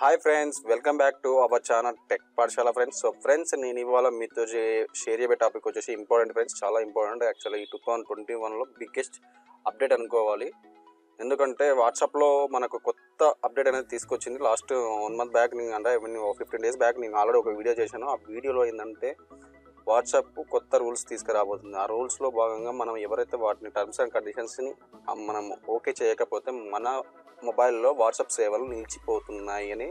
Hi friends, welcome back to our channel tech పాఠశాల friends. So friends, నేను ఇవాళ మీతో షేర్ చేయబే టాపిక్ వచ్చేసి ఇంపార్టెంట్ ఫ్రెండ్స్, చాలా ఇంపార్టెంట్. యాక్చువల్లీ ఈ 2021లో బిగ్గెస్ట్ అప్డేట్ అనుకోవాలి. ఎందుకంటే వాట్సాప్లో మనకు కొత్త అప్డేట్ అనేది తీసుకొచ్చింది. లాస్ట్ 1 month బ్యాక్ అంటే 15 days బ్యాక్ నేను ఆల్రెడీ ఒక వీడియో చేశాను. ఆ వీడియోలో ఏంటంటే వాట్సాప్ కొత్త రూల్స్ తీసుకురాబోతుంది. ఆ రూల్స్లో భాగంగా మనం ఎవరైతే వాటిని టర్మ్స్ అండ్ కండిషన్స్ని మనం ఓకే చేయకపోతే మన మొబైల్లో వాట్సాప్ సేవలు నిలిచిపోతున్నాయి అని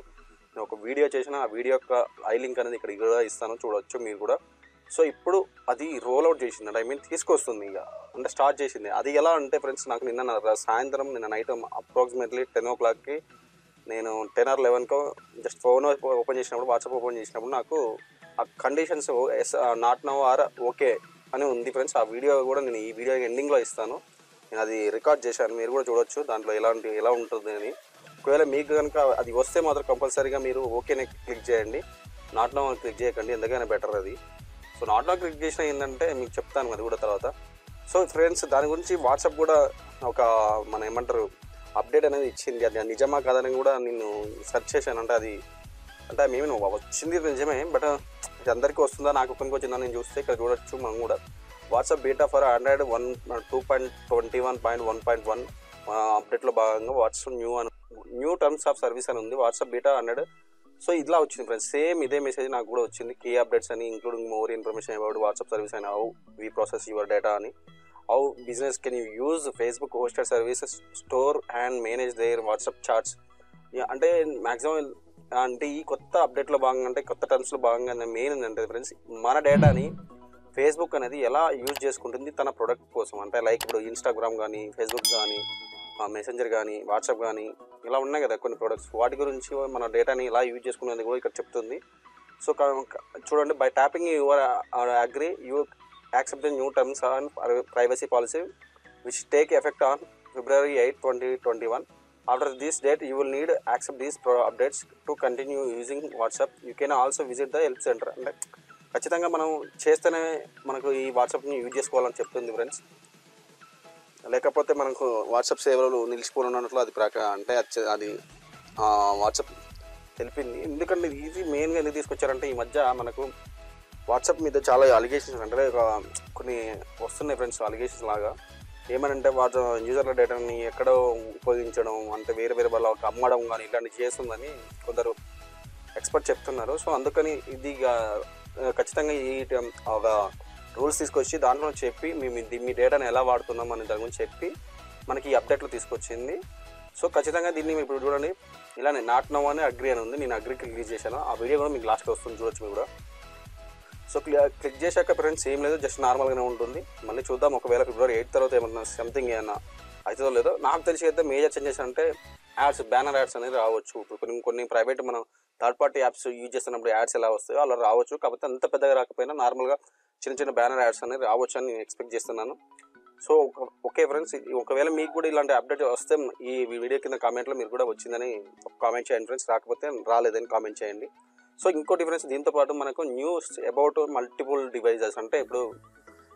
నేను ఒక వీడియో చేసిన. ఆ వీడియో యొక్క ఐ లింక్ అనేది ఇక్కడ కూడా ఇస్తాను, చూడవచ్చు మీరు కూడా. సో ఇప్పుడు అది రోల్ అవుట్ చేసింది, ఐ మీన్ తీసుకొస్తుంది, ఇక అంటే స్టార్ట్ చేసింది. అది ఎలా అంటే ఫ్రెండ్స్, నాకు నిన్న నైట్ అప్రాక్సిమేట్లీ 10 o'clockకి నేను 10 or 11 జస్ట్ ఫోన్ ఓపెన్ చేసినప్పుడు, వాట్సాప్ ఓపెన్ చేసినప్పుడు నాకు ఆ conditions not now or okay అని ఉంది ఫ్రెండ్స్. ఆ వీడియో కూడా నేను ఈ వీడియో ఎండింగ్లో ఇస్తాను. నేను అది రికార్డ్ చేశాను, మీరు కూడా చూడొచ్చు దాంట్లో ఎలా ఉంటుంది అని. ఒకవేళ మీకు కనుక అది వస్తే మాత్రం కంపల్సరీగా మీరు ఓకేనే క్లిక్ చేయండి, నాట్ నౌ క్లిక్ చేయకండి, ఎందుకైనా బెటర్ అది. సో నాట్ నౌ క్లిక్ చేసిన ఏంటంటే మీకు చెప్తాను అది కూడా తర్వాత. సో ఫ్రెండ్స్, దాని గురించి వాట్సాప్ కూడా ఒక మన ఏమంటారు అప్డేట్ అనేది ఇచ్చింది. అది నిజమా కాదని కూడా నేను సెర్చ్ చేశాను. అంటే మేము వచ్చింది నిజమే, బట్ ఇది అందరికీ వస్తుందా, నాకు ఒక్కరికి వచ్చిందా నేను చూస్తే ఇక్కడ చూడొచ్చు. మనం కూడా వాట్సాప్ బీటా ఫర్ ఆండ్రాయిడ్ 2.21.1.1 అప్డేట్లో భాగంగా WhatsApp new terms of service అని ఉంది, వాట్సాప్ బీటా 100. సో ఇట్లా వచ్చింది ఫ్రెండ్స్, సేమ్ ఇదే మెసేజ్ నాకు కూడా వచ్చింది. కీ అప్డేట్స్ అని, including more information about WhatsApp service అని, how we process your data అని, how business can you use Facebook hosted services store and manage their WhatsApp chats. అంటే మ్యాక్సిమం అంటే ఈ కొత్త అప్డేట్లో భాగంగా, అంటే కొత్త టర్మ్స్లో భాగంగా మెయిన్ ఏంటంటే ఫ్రెండ్స్, మన డేటాని ఫేస్బుక్ అనేది ఎలా యూజ్ చేసుకుంటుంది తన ప్రొడక్ట్ కోసం. అంటే లైక్ ఇప్పుడు ఇన్స్టాగ్రామ్ కానీ, ఫేస్బుక్ కానీ, మెసెంజర్ కానీ, వాట్సాప్ కానీ, ఇలా ఉన్నాయి కదా కొన్ని ప్రొడక్ట్స్, వాటి గురించి మన డేటాని ఎలా యూజ్ చేసుకునేది కూడా ఇక్కడ చెప్తుంది. సో చూడండి, by tapping your agree you accept the new terms and privacy policy which take effect on February 8, 2021. After this date, you will need accept these updates to continue using WhatsApp. You can also visit the help center. అంటే ఖచ్చితంగా మనం చేస్తేనే మనకు ఈ వాట్సాప్ని use చేసుకోవాలని చెప్తుంది friends. లేకపోతే మనకు వాట్సాప్ సేవలు నిలిచిపోనున్నట్లు అది అంటే అది వాట్సాప్ తెలిపింది. ఎందుకంటే ఇది మెయిన్గా ఎందుకు తీసుకొచ్చారంటే, ఈ మధ్య మనకు వాట్సాప్ మీద చాలా అలిగేషన్స్, అంటే కొన్ని వస్తున్నాయి ఫ్రెండ్స్ అలిగేషన్స్ లాగా. ఏమనంటే వాట్సాప్ యూజర్ల డేటాని ఎక్కడో ఉపయోగించడం, అంటే వేరే వాళ్ళకి అమ్మడం కానీ ఇలాంటివి చేస్తుందని కొందరు ఎక్స్పర్ట్ చెప్తున్నారు. సో అందుకని ఇది ఖచ్చితంగా ఈ ఒక రూల్స్ తీసుకొచ్చి దాంట్లో చెప్పి మీ డేటాని ఎలా వాడుతున్నాం అని దాని గురించి చెప్పి మనకి ఈ అప్డేట్లో తీసుకొచ్చింది. సో ఖచ్చితంగా దీన్ని ఇప్పుడు చూడండి, ఇలానే నాట్ నౌ అని అగ్రీ అని ఉంది, నేను అగ్రీ క్లిక్ చేశాను. ఆ వీడియో కూడా మీకు లాస్ట్లో వస్తుంది, చూడొచ్చు మీరు కూడా. సో క్లిక్ చేశాక ఫ్రెండ్స్ ఏం లేదు, జస్ట్ నార్మల్గానే ఉంటుంది. మళ్ళీ చూద్దాం, ఒకవేళ February 8 తర్వాత ఏమన్నా సంథింగ్ ఏమన్నా అవుతుందో లేదో. నాకు తెలిసి అయితే మేజర్ చేంజెస్ అంటే యాడ్స్, బ్యానర్ యాడ్స్ అనేది రావచ్చు. కొన్ని ప్రైవేట్ మనం థర్డ్ పార్టీ యాప్స్ యూజ్ చేస్తున్నప్పుడు యాడ్స్ ఎలా వస్తాయో అలా రావచ్చు. కాకపోతే అంత పెద్దగా రాకపోయినా నార్మల్గా చిన్న బ్యానర్ యాడ్స్ అనేది రావచ్చు అని నేను ఎక్స్పెక్ట్ చేస్తున్నాను. సో ఓకే ఫ్రెండ్స్, ఒకవేళ మీకు కూడా ఇలాంటి అప్డేట్ వస్తే ఈ వీడియో కింద కామెంట్లో మీరు కూడా వచ్చిందని కామెంట్ చేయండి ఫ్రెండ్స్, రాకపోతే రాలేదని కామెంట్ చేయండి. సో ఇంకో డిఫరెన్స్ దీంతో పాటు మనకు న్యూస్ అబౌట్ మల్టిపుల్ డివైజెస్. అంటే ఇప్పుడు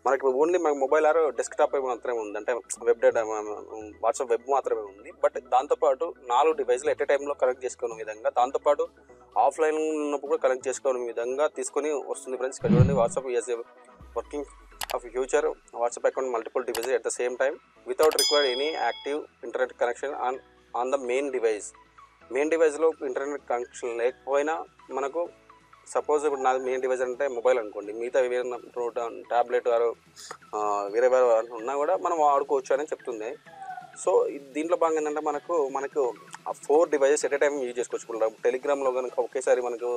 మనకి ఓన్లీ మన మొబైల్ ఆర్ డెస్క్టాప్ మాత్రమే ఉంది, అంటే వెబ్ డేటా వాట్సాప్ వెబ్ మాత్రమే ఉంది. బట్ దాంతోపాటు 4 డివైస్లు ఎట్ ఏ టైంలో కనెక్ట్ చేసుకునే విధంగా, దాంతోపాటు ఆఫ్లైన్ ఉన్నప్పుడు కూడా కనెక్ట్ చేసుకునే విధంగా తీసుకొని వస్తుంది ఫ్రెండ్స్. ఇక్కడ చూడండి, WhatsApp is working of future WhatsApp account multiple devices at the same time without required any active internet connection on the main డివైస్లో ఇంటర్నెట్ కనెక్షన్ లేకపోయినా మనకు, సపోజ్ ఇప్పుడు నాది మెయిన్ డివైస్ అంటే మొబైల్ అనుకోండి, మిగతా వేరే ట్యాబ్లెట్ వేరే ఉన్నా కూడా మనం వాడుకోవచ్చు అని చెప్తుంది. సో దీంట్లో భాగంగా ఏంటంటే మనకు 4 devices at a time use చేసుకోవచ్చు. టెలిగ్రామ్లో కనుక ఒకేసారి మనకు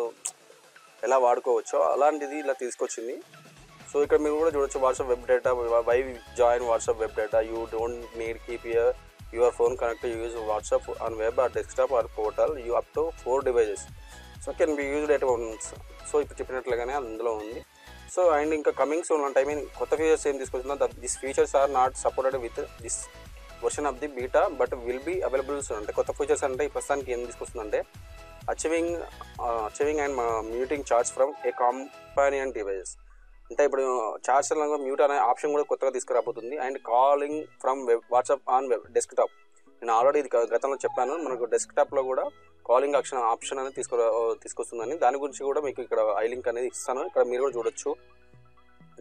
ఎలా వాడుకోవచ్చో అలాంటిది ఇలా తీసుకొచ్చింది. సో ఇక్కడ మీరు కూడా చూడొచ్చు, WhatsApp web data, why join WhatsApp web data, you don't need keep your phone connect use WhatsApp on web or desktop or portal you up to 4 devices. So can be used at once. So ఇప్పుడు చెప్పినట్లుగానే అందులో ఉంది. So and ఇంకా coming soon అంటే, I mean కొత్త features ఏం తీసుకొచ్చిందో, this features are not supported with this version of the beta but will be available soon. అంటే కొత్త ఫీచర్స్ అంటే ఈ ప్రస్తుతానికి ఏం తీసుకొస్తుందంటే, archiving and muting chats from a companion devices. అంటే ఇప్పుడు చార్ట్స్ మ్యూట్ అనే ఆప్షన్ కూడా కొత్తగా తీసుకురాబోతుంది. And calling from WhatsApp on desktop. నేను ఆల్రెడీ ఇది గతంలో చెప్పాను, మనకు డెస్క్టాప్లో కూడా కాలింగ్ ఆప్షన్ అనేది తీసుకొస్తుందని దాని గురించి కూడా మీకు ఇక్కడ ఐ లింక్ అనేది ఇస్తాను. ఇక్కడ మీరు కూడా చూడొచ్చు.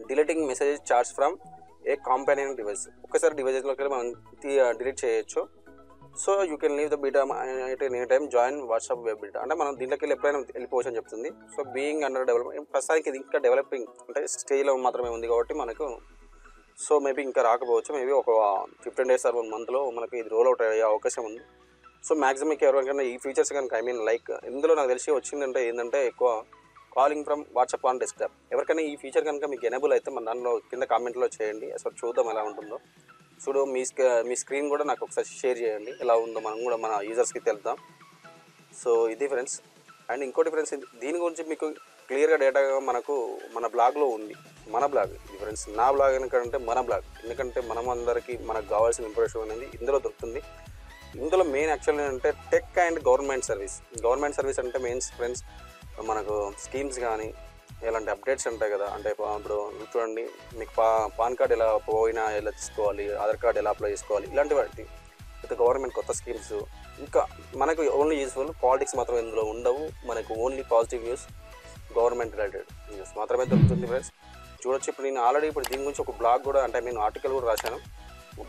Deleting messages chats from a companion device. ఒక్కసారి డివైజెస్లోకి మనం డిలీట్ చేయొచ్చు. So you can leave the beta at any time join WhatsApp web beta. అంటే మనం దీంట్లోకి వెళ్ళి ఎప్పుడైనా వెళ్ళిపోవచ్చు అని చెప్తుంది. సో బీయింగ్ అండర్ డెవలప్మెంట్, ప్రస్తుతానికి ఇది ఇంకా డెవలపింగ్ అంటే స్టేజ్లో మాత్రమే ఉంది కాబట్టి మనకు సో మేబీ ఇంకా రాకపోవచ్చు. మేబీ ఒక 15 days or 1 monthలో మనకి ఇది రోల్ అవుట్ అయ్యే అవకాశం ఉంది. సో మ్యాక్సిమం మీకు ఎవరికైనా ఈ ఫీచర్స్ కనుక లైక్ ఇందులో నాకు తెలిసి వచ్చిందంటే ఏంటంటే ఎక్కువ calling from WhatsApp on desktop. ఎవరికైనా ఈ ఫీచర్ కనుక మీకు ఎనేబుల్ అయితే మన దానిలో కింద కామెంట్లో చేయండి. అసలు చూద్దాం ఎలా ఉంటుందో. చూడు మీ స్క్రీన్ కూడా నాకు ఒకసారి షేర్ చేయండి ఎలా ఉందో, మనం కూడా మన యూజర్స్కి తెలుద్దాం. సో ఇది ఫ్రెండ్స్. అండ్ ఇంకోటి ఫ్రెండ్స్, దీని గురించి మీకు క్లియర్గా డేటా మనకు మన బ్లాగ్లో ఉంది. మన బ్లాగ్ ఇది ఫ్రెండ్స్, నా బ్లాగ్ ఎందుకంటే మన బ్లాగ్, ఎందుకంటే మనం అందరికీ మనకు కావాల్సిన ఇన్ఫర్మేషన్ అనేది ఇందులో దొరుకుతుంది. ఇందులో మెయిన్ యాక్చువల్ ఏంటంటే tech and government service. Government service అంటే మెయిన్స్ ఫ్రెండ్స్ మనకు స్కీమ్స్ కానీ ఇలాంటి అప్డేట్స్ ఉంటాయి కదా. అంటే ఇప్పుడు చూడండి, మీకు పాన్ కార్డ్ ఎలా పోయినా ఎలా తీసుకోవాలి, ఆధార్ కార్డ్ ఎలా అప్లై చేసుకోవాలి, ఇలాంటి వాటి విత్ గవర్నమెంట్ కొత్త స్కీమ్స్. ఇంకా మనకు ఓన్లీ యూస్ఫుల్, పాలిటిక్స్ మాత్రం ఇందులో ఉండవు. మనకు only positive news, government related news మాత్రమే దొరుకుతుంది ఫ్రెండ్స్. చూడొచ్చు. ఇప్పుడు నేను ఆల్రెడీ దీని గురించి ఒక బ్లాగ్ కూడా, అంటే నేను ఆర్టికల్ కూడా రాశాను.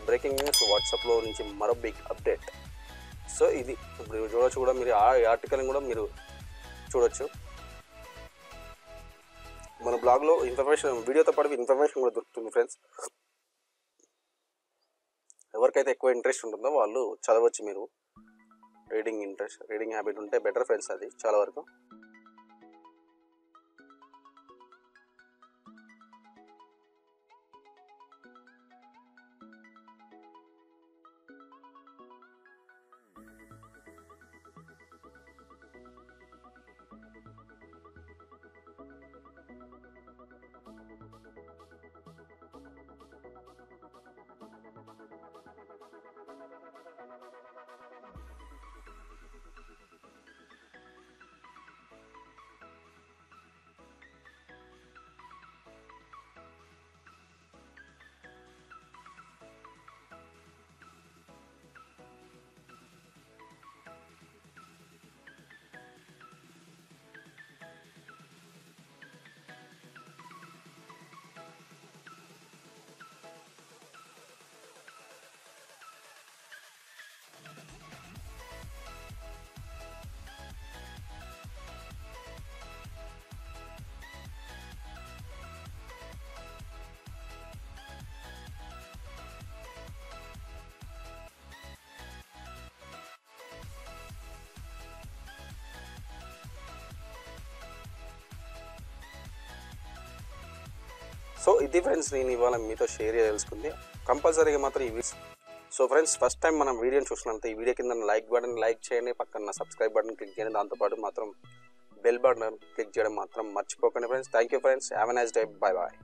బ్రేకింగ్ న్యూస్ వాట్సాప్లో నుంచి మరో బిగ్ అప్డేట్. సో ఇది ఇప్పుడు చూడొచ్చు కూడా, మీరు ఆ ఆర్టికల్ని కూడా మీరు చూడొచ్చు. మన బ్లాగ్లో ఇన్ఫర్మేషన్, వీడియోతో పాటు ఇన్ఫర్మేషన్ కూడా దొరుకుతుంది ఫ్రెండ్స్. ఎవరికైతే ఎక్కువ ఇంట్రెస్ట్ ఉంటుందో వాళ్ళు చదవచ్చు. మీరు రీడింగ్ హ్యాబిట్ ఉంటే బెటర్ ఫ్రెండ్స్, అది చాలా వరకు. సో ఇది ఫ్రెండ్స్, నేను ఇవాళ మీతో షేర్ చేయదలుచుకుంది. కంపల్సరీగా మాత్రం ఇవి. సో ఫ్రెండ్స్, ఫస్ట్ టైం మనం వీడియోని చూసినంత ఈ వీడియో కింద లైక్ బటన్ లైక్ చేయండి, పక్కన సబ్స్క్రైబ్ బటన్ క్లిక్ చేయండి, దాంతోపాటు మాత్రం బెల్ బటన్ క్లిక్ చేయడం మాత్రం మర్చిపోకండి friends. Thank you friends, have a nice day, bye bye.